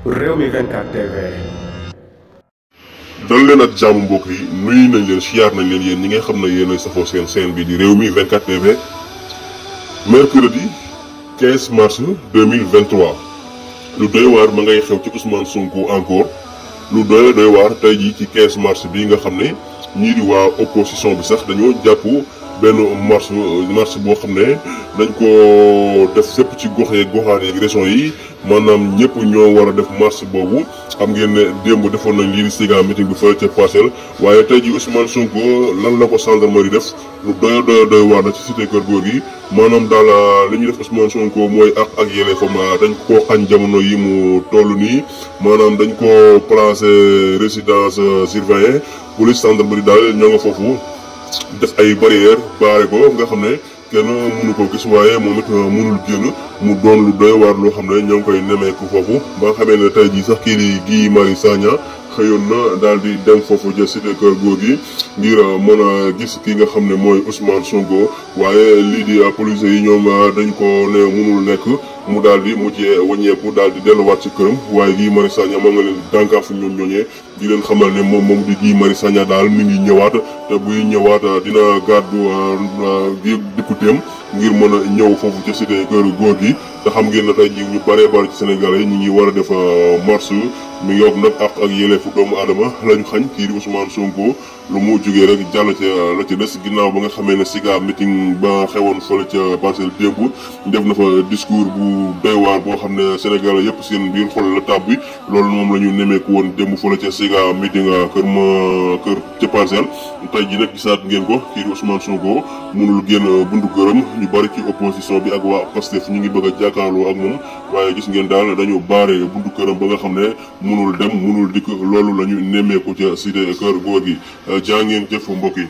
Rewmi 24 TV. dal leen ak jàmm mbokk yi nuyu nañ leen siyaar nañ leen yéen ñi nga xam ne yéen a safoo seen chaîne bi di Rewmi 24 TV. mercredi 15 mars 2023 lu doy waar ma ngay xew ci Ousmane Sonko encore lu doy waar tey jii ci 15 mars bi nga xam ne ñii di waa opposition bi sax dañoo jàpp benn marche boo xam ne dañ ko def fépp ci gox yeeg goxaan yeeg région yi maanaam ñëpp ñoo war a def marche boobu xam ngeen ne démb defoon nañ lii di siga meeting bi fële ca Parcelles waaye tey ji Ousmane Sonko lan la ko gendarmerie def lu doy waar la ci cité Keurgui maanaam daal li ñu def Ousmane Sonko mooy ak yelleefam dañ koo xañ jamono yi mu toll nii maanaam dañ ko placé résidence surveillée police gendarmerie daal ñoo nga foofu def ay barrière baare ko nga xam ne kenn mënu ko gis waaye moom it mënul génn mu doon lu doy waar loo xam ne ñoo ngi koy nemeeku foofu ba nga xamee ne tey jii sax kii di Guy Marius Sagna xëyoon na daal di dem foofu ca Cité Keurgui ngir mën a gis ki nga xam ne mooy Ousmane Sonko waaye lii di police yi ñoom dañ ko ne mënul nekk mu daal di mujjee wàññeeku daal di delluwaat ci këram waaye Guy Marius Sagna moo nga leen dànkaafu ñoom ñooñee di leen xamal ne moom di Guy Marius Sagna daal mi ngi ñëwaat te buy ñëwaat dina gàddu dikkuteem ngir mën a ñëw foofu ca Cité Keurgui te xam ngeen ne tey jii ñu bëree bëri ci Sénégalais yi ñu ngi war a def marche mi ngi nag ak yelleefu doomu aadama lañu xañ kii di Ousmane Sonko lu mu jógee rek jàll ca la ca des ginnaaw ba nga xamee ne siga meeting ba xewoon fële ca Parcelles démb def na fa discours bu doy waar boo xam ne Sénégalais yëpp seen biir xol la tàbb bi loolu moom la ñu nemeeku woon démb fële ca siga meeting kër ca Parcelles tey ji nag gisaat ngeen ko kii di Ousmane Sonko mënul génn buntu këram ñu bari ci opposition bi ak waa Pastef ñu ngi bëgg a jàkkaarloo ak moom waaye gis ngeen daal dañu baare buntu këram ba nga xam ne mënul dem mënul dikk loolu la ñu nemmeeku ca Cité Keurgui jaa ngeen jëf mbokk yi.